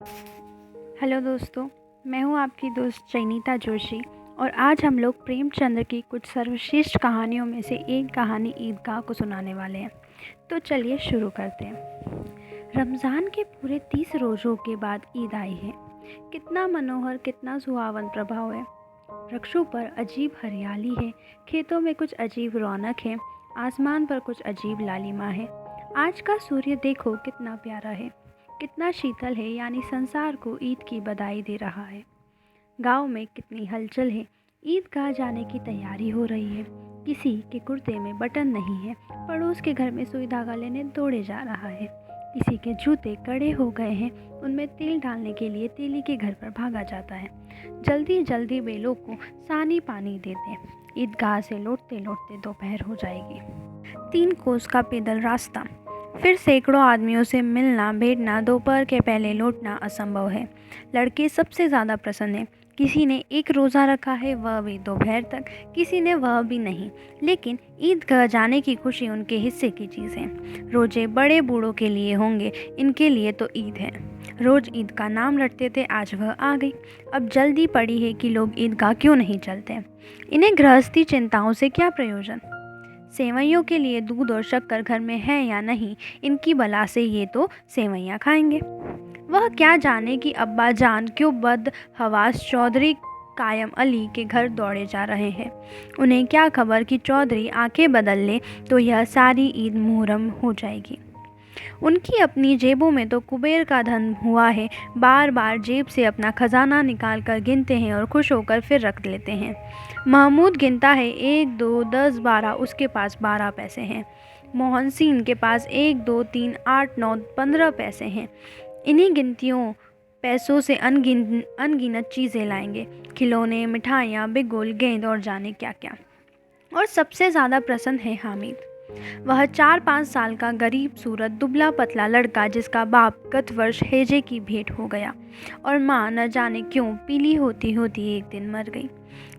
Hello दोस्तों, मैं हूं आपकी दोस्त चैनीता जोशी और आज हम लोग प्रेमचंद्र की कुछ सर्वश्रेष्ठ कहानियों में से एक कहानी ईदगाह को सुनाने वाले हैं। तो चलिए शुरू करते हैं। रमज़ान के पूरे 30 रोज़ों के बाद ईद आई है। कितना मनोहर, कितना सुहावन प्रभाव है। वृक्षों पर अजीब हरियाली है, खेतों में कुछ अजीब रौनक है, आसमान पर कुछ अजीब लालिमा है। आज का सूर्य देखो कितना प्यारा है, कितना शीतल है, यानी संसार को ईद की बधाई दे रहा है। गांव में कितनी हलचल है, ईदगाह जाने की तैयारी हो रही है। किसी के कुर्ते में बटन नहीं है, पड़ोस के घर में सुई धागा लेने दौड़े जा रहा है। किसी के जूते कड़े हो गए हैं, उनमें तेल डालने के लिए तेली के घर पर भागा जाता है। जल्दी जल्दी बेलों को सानी पानी देते। ईदगाह से लौटते लौटते दोपहर हो जाएगी। 3 कोस का पैदल रास्ता, फिर सैकड़ों आदमियों से मिलना भेंटना, दोपहर के पहले लौटना असंभव है। लड़के सबसे ज़्यादा प्रसन्न हैं। किसी ने एक रोज़ा रखा है, वह भी दोपहर तक, किसी ने वह भी नहीं। लेकिन ईदगाह जाने की खुशी उनके हिस्से की चीज़ है। रोजे बड़े बूढ़ों के लिए होंगे, इनके लिए तो ईद है। रोज़ ईद का नाम रटते थे, आज वह आ गई। अब जल्दी पड़ी है कि लोग ईदगाह क्यों नहीं चलते। इन्हें गृहस्थी चिंताओं से क्या प्रयोजन। सेवइयों के लिए दूध और शक्कर घर में है या नहीं, इनकी बला से ये तो सेवइयाँ खाएंगे। वह क्या जाने कि अब्बा जान क्यों बदहवास चौधरी कायम अली के घर दौड़े जा रहे हैं। उन्हें क्या खबर कि चौधरी आंखें बदल ले तो यह सारी ईद मुहर्रम हो जाएगी। उनकी अपनी जेबों में तो कुबेर का धन हुआ है, बार बार जेब से अपना खजाना निकाल कर गिनते हैं और खुश होकर फिर रख लेते हैं। महमूद गिनता है 1 2 10 12, उसके पास 12 पैसे हैं। मोहन सिंह के पास 1 2 3 8 9 15 पैसे हैं। इन्हीं गिनतियों पैसों से अनगिनत चीज़ें लाएंगे, खिलौने, मिठाइयाँ, बिगुल, गेंद और जाने क्या क्या। और सबसे ज़्यादा प्रसन्न है हामिद। वह 4-5 साल का गरीब सूरत दुबला पतला लड़का, जिसका बाप गत वर्ष हैजे की भेंट हो गया और माँ न जाने क्यों पीली होती होती एक दिन मर गई।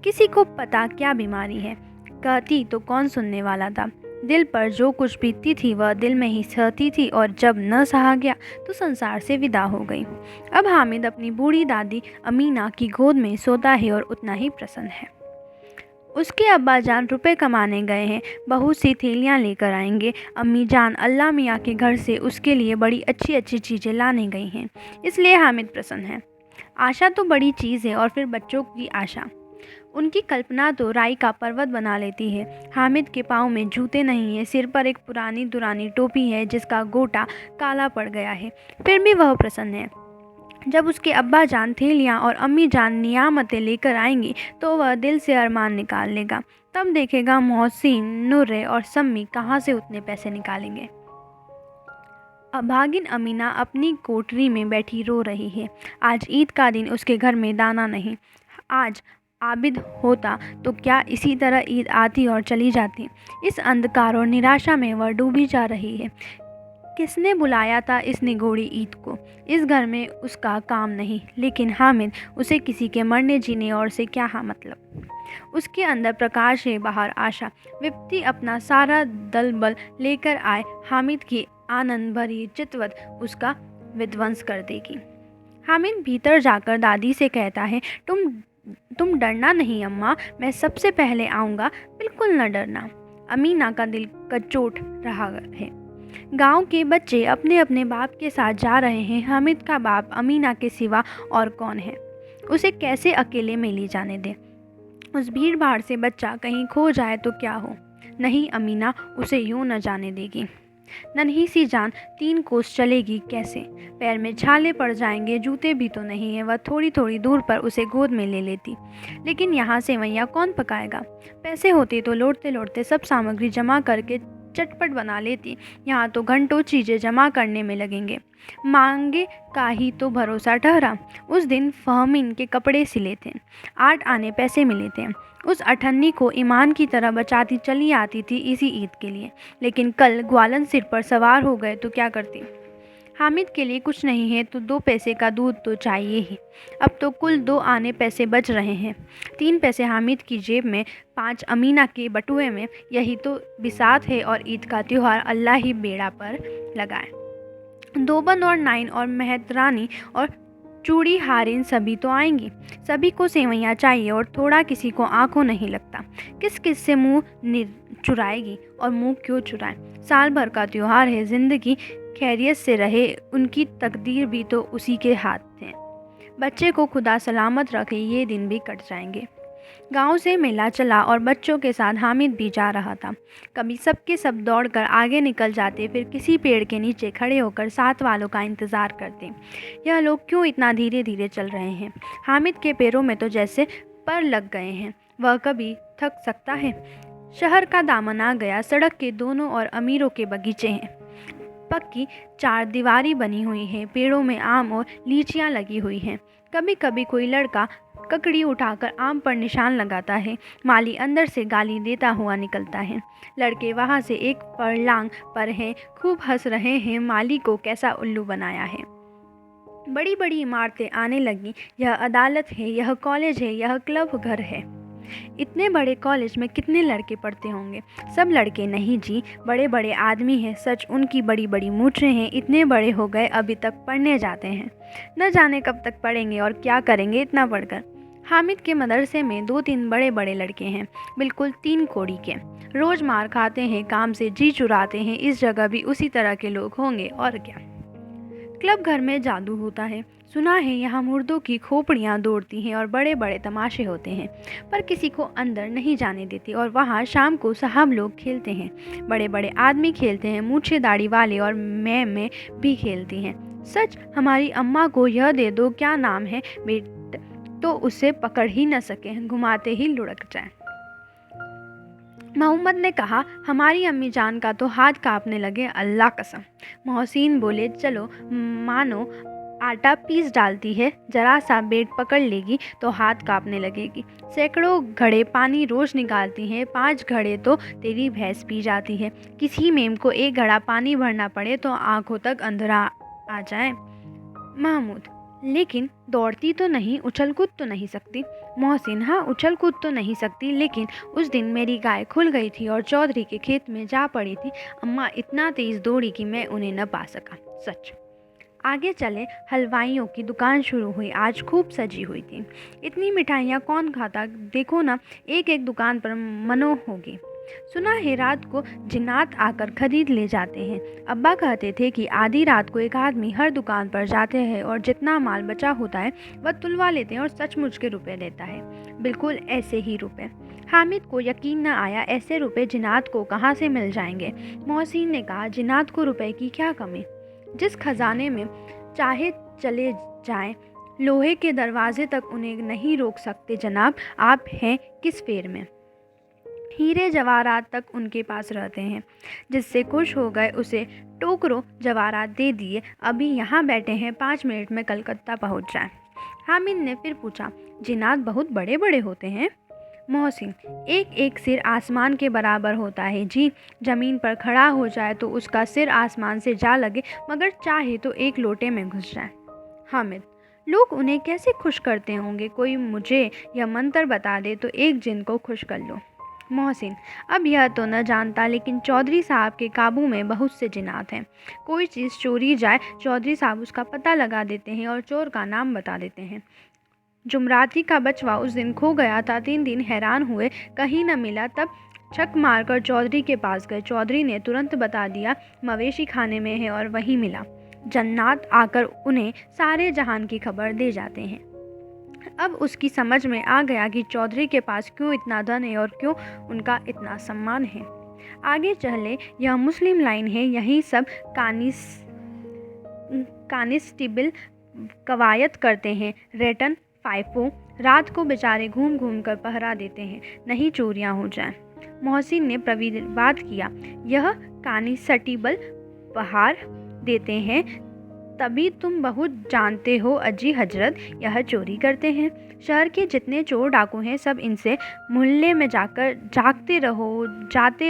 किसी को पता क्या बीमारी है, कहती तो कौन सुनने वाला था। दिल पर जो कुछ बीतती थी वह दिल में ही सहती थी और जब न सहा गया तो संसार से विदा हो गई। अब हामिद अपनी बूढ़ी दादी अमीना की गोद में सोता है और उतना ही प्रसन्न है। उसके अब्बा जान रुपए कमाने गए हैं, बहुत सी थैलियाँ लेकर आएंगे। अम्मी जान अल्लाह मियाँ के घर से उसके लिए बड़ी अच्छी अच्छी चीज़ें लाने गई हैं, इसलिए हामिद प्रसन्न है। आशा तो बड़ी चीज़ है, और फिर बच्चों की आशा। उनकी कल्पना तो राई का पर्वत बना लेती है। हामिद के पाँव में जूते नहीं है, सिर पर एक पुरानी दुरानी टोपी है जिसका गोटा काला पड़ गया है, फिर भी वह प्रसन्न है। जब उसके अब्बा जान थैलियाँ और अम्मी जान नियामतें लेकर आएंगी तो वह दिल से अरमान निकाल लेगा। तब देखेगा मोहसिन, नूरे और सम्मी कहाँ से उतने पैसे निकालेंगे। अभागिन अमीना अपनी कोठरी में बैठी रो रही है। आज ईद का दिन, उसके घर में दाना नहीं। आज आबिद होता तो क्या इसी तरह ईद आती और चली जाती। इस अंधकार और निराशा में वह डूबी जा रही है। किसने बुलाया था इस निगोड़ी ईद को। इस घर में उसका काम नहीं, लेकिन हामिद, उसे किसी के मरने जीने और से क्या मतलब। उसके अंदर प्रकाश है, बाहर आशा। विपत्ति अपना सारा दल बल लेकर आए, हामिद की आनंद भरी चितवत उसका विध्वंस कर देगी। हामिद भीतर जाकर दादी से कहता है, तुम डरना नहीं अम्मा, मैं सबसे पहले आऊँगा, बिल्कुल न डरना। अमीना का दिल कचोट रहा है। गांव के बच्चे अपने अपने बाप के साथ जा रहे हैं। हामिद का बाप अमीना के सिवा और कौन है। उसे कैसे अकेले में ले जाने दे। उस भीड़ भाड़ से बच्चा कहीं खो जाए तो क्या हो। नहीं, अमीना उसे यूं न जाने देगी। नन्ही सी जान 3 कोस चलेगी कैसे। पैर में छाले पड़ जाएंगे, जूते भी तो नहीं है। वह थोड़ी थोड़ी दूर पर उसे गोद में ले लेती, लेकिन यहाँ सेवइयाँ कौन पकाएगा। पैसे होते तो लौटते लौटते सब सामग्री जमा करके चटपट बना लेती। यहाँ तो घंटों चीज़ें जमा करने में लगेंगे। मांगे का ही तो भरोसा ठहरा। उस दिन फहमीन के कपड़े सिले थे, 8 आने पैसे मिले थे। उस अठन्नी को ईमान की तरह बचाती चली आती थी इसी ईद के लिए, लेकिन कल ग्वालन सिर पर सवार हो गए तो क्या करती। हामिद के लिए कुछ नहीं है तो 2 पैसे का दूध तो चाहिए ही। अब तो कुल 2 आने पैसे बच रहे हैं। 3 पैसे हामिद की जेब में, 5 अमीना के बटुए में। यही तो बिसात है और ईद का त्यौहार अल्लाह ही बेड़ा पर लगाए। दोबन और नाइन और मेहतरानी और चूड़ी हारिन सभी तो आएंगी, सभी को सेवैयाँ चाहिए और थोड़ा किसी को आंखों नहीं लगता। किस किस से मुँह चुराएगी और मुँह क्यों चुराए। साल भर का त्योहार है, ज़िंदगी खैरियत से रहे, उनकी तकदीर भी तो उसी के हाथ है। बच्चे को खुदा सलामत रखे, ये दिन भी कट जाएंगे। गांव से मेला चला और बच्चों के साथ हामिद भी जा रहा था। कभी सबके सब दौड़कर आगे निकल जाते, फिर किसी पेड़ के नीचे खड़े होकर साथ वालों का इंतज़ार करते। यह लोग क्यों इतना धीरे धीरे चल रहे हैं। हामिद के पैरों में तो जैसे पर लग गए हैं। वह कभी थक सकता है। शहर का दामन आ गया। सड़क के दोनों ओर अमीरों के बगीचे हैं। पक्की चारदीवारी बनी हुई है। पेड़ों में आम और लीचियाँ लगी हुई हैं। कभी कभी कोई लड़का ककड़ी उठाकर आम पर निशान लगाता है। माली अंदर से गाली देता हुआ निकलता है। लड़के वहाँ से एक फरलांग पर हैं, खूब हंस रहे हैं। माली को कैसा उल्लू बनाया है। बड़ी बड़ी इमारतें आने लगी। यह अदालत है, यह कॉलेज है, यह क्लब घर है। इतने बड़े कॉलेज में कितने लड़के पढ़ते होंगे। सब लड़के नहीं जी, बड़े बड़े आदमी हैं। सच, उनकी बड़ी बड़ी मूछें हैं। इतने बड़े हो गए, अभी तक पढ़ने जाते हैं। न जाने कब तक पढ़ेंगे और क्या करेंगे इतना पढ़कर। हामिद के मदरसे में 2-3 बड़े बड़े लड़के हैं, बिल्कुल 3 कोड़ी के। रोज़ मार खाते हैं, काम से जी चुराते हैं। इस जगह भी उसी तरह के लोग होंगे और क्या। क्लब घर में जादू होता है। सुना है यहाँ मुर्दों की खोपड़ियाँ दौड़ती हैं और बड़े बड़े तमाशे होते हैं, पर किसी को अंदर नहीं जाने देते। और वहाँ शाम को साहब लोग खेलते हैं। बड़े बड़े आदमी खेलते हैं, मूछे दाढ़ी वाले, और मैं भी खेलती हैं। सच, हमारी अम्मा को यह दे दो, क्या नाम है बेट, तो उसे पकड़ ही न सके, घुमाते ही लुढ़क जाए। मोहम्मद ने कहा, हमारी अम्मी जान का तो हाथ कांपने लगे, अल्लाह कसम। मोहसिन बोले, चलो मानो आटा पीस डालती है, जरा सा बेट पकड़ लेगी तो हाथ कांपने लगेगी। सैकड़ों घड़े पानी रोज निकालती हैं, 5 घड़े तो तेरी भैंस पी जाती है। किसी मेम को 1 घड़ा पानी भरना पड़े तो आंखों तक अंधेरा आ जाए। महमूद, लेकिन दौड़ती तो नहीं, उछल कूद तो नहीं सकती। मोहसिन, हाँ उछल कूद तो नहीं सकती, लेकिन उस दिन मेरी गाय खुल गई थी और चौधरी के खेत में जा पड़ी थी। अम्मा इतना तेज़ दौड़ी कि मैं उन्हें न पा सका। सच। आगे चले। हलवाइयों की दुकान शुरू हुई। आज खूब सजी हुई थी। इतनी मिठाइयाँ कौन खाता, देखो ना, एक एक दुकान पर मनो होगी। सुना है रात को जिन्नात आकर खरीद ले जाते हैं। अब्बा कहते थे कि आधी रात को एक आदमी हर दुकान पर जाते हैं और जितना माल बचा होता है वह तुलवा लेते हैं और सचमुच के रुपए देता है। बिल्कुल ऐसे ही रुपए। हामिद को यकीन न आया, ऐसे रुपए जिन्नात को कहाँ से मिल जाएंगे। मोहसिन ने कहा, जिन्नात को रुपए की क्या कमी, जिस खजाने में चाहे चले जाएं, लोहे के दरवाजे तक उन्हें नहीं रोक सकते। जनाब, आप हैं किस फेर में। हीरे जवाहरात तक उनके पास रहते हैं। जिससे खुश हो गए उसे टोकरो जवाहरात दे दिए। अभी यहाँ बैठे हैं, 5 मिनट में कलकत्ता पहुँच जाए। हामिद ने फिर पूछा, जिन्नात बहुत बड़े बड़े होते हैं। मोहसिन, एक एक सिर आसमान के बराबर होता है जी। ज़मीन पर खड़ा हो जाए तो उसका सिर आसमान से जा लगे, मगर चाहे तो एक लोटे में घुस जाए। हामिद, लोग उन्हें कैसे खुश करते होंगे, कोई मुझे यह मंत्र बता दे तो एक जिन को खुश कर लो। मोहसिन, अब यह तो न जानता, लेकिन चौधरी साहब के काबू में बहुत से जिन्नात हैं। कोई चीज़ चोरी जाए, चौधरी साहब उसका पता लगा देते हैं और चोर का नाम बता देते हैं। जुमराती का बचवा उस दिन खो गया था। 3 दिन हैरान हुए, कहीं न मिला। तब छक मारकर चौधरी के पास गए। चौधरी ने तुरंत बता दिया, मवेशी खाने में है, और वहीं मिला। जन्नात आकर उन्हें सारे जहान की खबर दे जाते हैं। अब उसकी समझ में आ गया कि चौधरी के पास क्यों इतना धन है और क्यों उनका इतना सम्मान है। आगे चले। यह मुस्लिम लाइन है, यही सब कानिस्टेबल कवायद करते हैं। रेटन फाइफो रात को बेचारे घूम घूम कर पहरा देते हैं, नहीं चोरियां हो जाएं। मोहसिन ने प्रविवाद किया, यह कानिस्टेबल पहाड़ देते हैं, तभी तुम बहुत जानते हो अजी हजरत, यह चोरी करते हैं। शहर के जितने चोर डाकू हैं सब इनसे मोहल्ले में जाकर जाते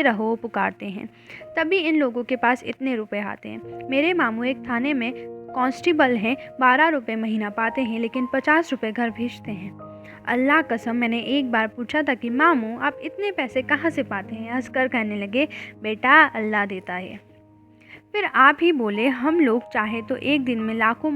रहो पुकारते हैं, तभी इन लोगों के पास इतने रुपए आते हैं। मेरे मामू एक थाने में कांस्टेबल हैं, 12 रुपये महीना पाते हैं, लेकिन 50 रुपये घर भेजते हैं। अल्लाह कसम, मैंने एक बार पूछा था कि मामू आप इतने पैसे कहाँ से पाते हैं। हंसकर कहने लगे, बेटा अल्लाह देता है। फिर आप ही बोले, हम लोग चाहे तो एक दिन में लाखों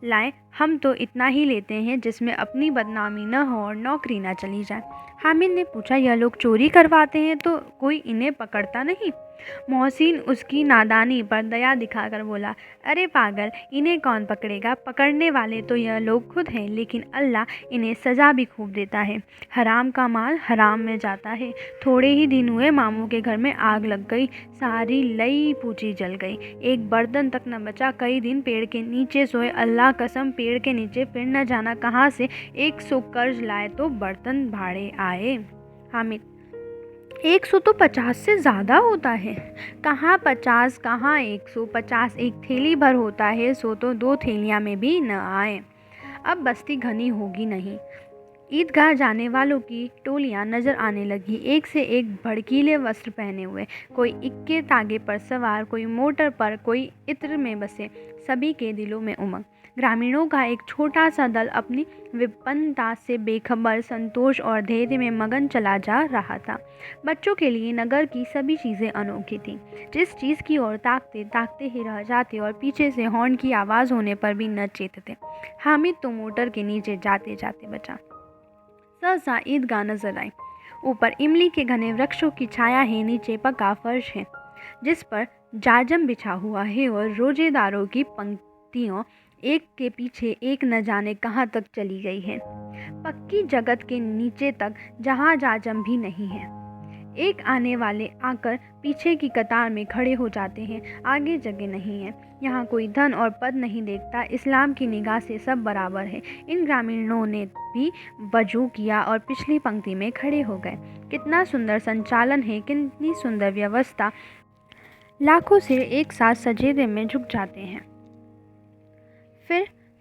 लाएं, हम तो इतना ही लेते हैं जिसमें अपनी बदनामी न हो और नौकरी ना चली जाए। हामिद ने पूछा, यह लोग चोरी करवाते हैं तो कोई इन्हें पकड़ता नहीं? मोहसिन उसकी नादानी पर दया दिखाकर बोला, अरे पागल, इन्हें कौन पकड़ेगा? पकड़ने वाले तो यह लोग खुद हैं, लेकिन अल्लाह इन्हें सज़ा भी खूब देता है। हराम का माल हराम में जाता है। थोड़े ही दिन हुए मामू के घर में आग लग गई, सारी लई पूची जल गई, एक बर्तन तक न बचा। कई दिन पेड़ के नीचे सोए, अल्लाह कसम पेड़ के नीचे फिर न जाना कहाँ से 100 कर्ज लाए तो बर्तन भाड़े आए। हामिद, 100 तो 50 से ज़्यादा होता है। कहाँ 50, कहाँ 150, एक थैली भर होता है, सो तो 2 थैलियाँ में भी न आए। अब बस्ती घनी होगी नहीं। ईदगाह जाने वालों की टोलियां नजर आने लगी, एक से एक भड़कीले वस्त्र पहने हुए, कोई इक्के तागे पर सवार, कोई मोटर पर, कोई इत्र में बसे। सभी के दिलों में उमंग। ग्रामीणों का एक छोटा सा दल अपनी विपन्नता से बेखबर, संतोष और धैर्य में मगन चला जा रहा था। बच्चों के लिए नगर की सभी चीज़ें अनोखी थीं। जिस चीज़ की ओर ताकते ताकते ही रह जाते और पीछे से हॉर्न की आवाज़ होने पर भी न चेतते। हामिद तो मोटर के नीचे जाते जाते बचा। सहसा ईदगाह नजर आई। ऊपर इमली के घने वृक्षों की छाया है, नीचे पक्का फर्श है जिस पर जाजम बिछा हुआ है और रोजेदारों की पंक्तियों एक के पीछे एक न जाने कहाँ तक चली गई है, पक्की जगत के नीचे तक, जहाँ जाजम भी नहीं है। एक आने वाले आकर पीछे की कतार में खड़े हो जाते हैं, आगे जगह नहीं है। यहाँ कोई धन और पद नहीं देखता, इस्लाम की निगाह से सब बराबर है। इन ग्रामीणों ने भी वजू किया और पिछली पंक्ति में खड़े हो गए। कितना सुंदर संचालन है, कितनी सुंदर व्यवस्था। लाखों सिर एक साथ सजेदे में झुक जाते हैं।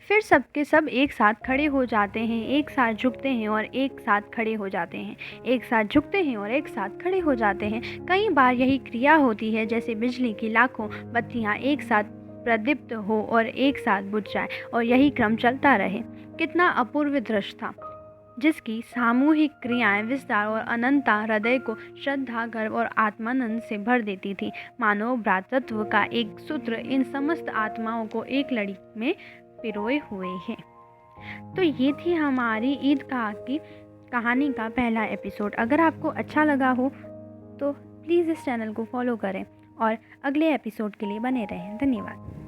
फिर सबके सब एक साथ खड़े हो जाते हैं, एक साथ झुकते हैं और एक साथ खड़े हो जाते हैं, एक साथ झुकते हैं और एक साथ खड़े हो जाते हैं। कई बार यही क्रिया होती है जैसे बिजली की लाखों बत्तियां एक साथ प्रदीप्त हो और एक साथ बुझ जाए, और यही क्रम चलता रहे। कितना अपूर्व दृश्य था, जिसकी सामूहिक क्रियाएं, विस्तार और अनंतता हृदय को श्रद्धा, गर्व और आत्मानंद से भर देती थी। मानव भ्रातृत्व का एक सूत्र इन समस्त आत्माओं को एक लड़ी में पिरोए हुए हैं। तो ये थी हमारी ईदगाह की कहानी का पहला एपिसोड। अगर आपको अच्छा लगा हो तो प्लीज़ इस चैनल को फॉलो करें और अगले एपिसोड के लिए बने रहें। धन्यवाद।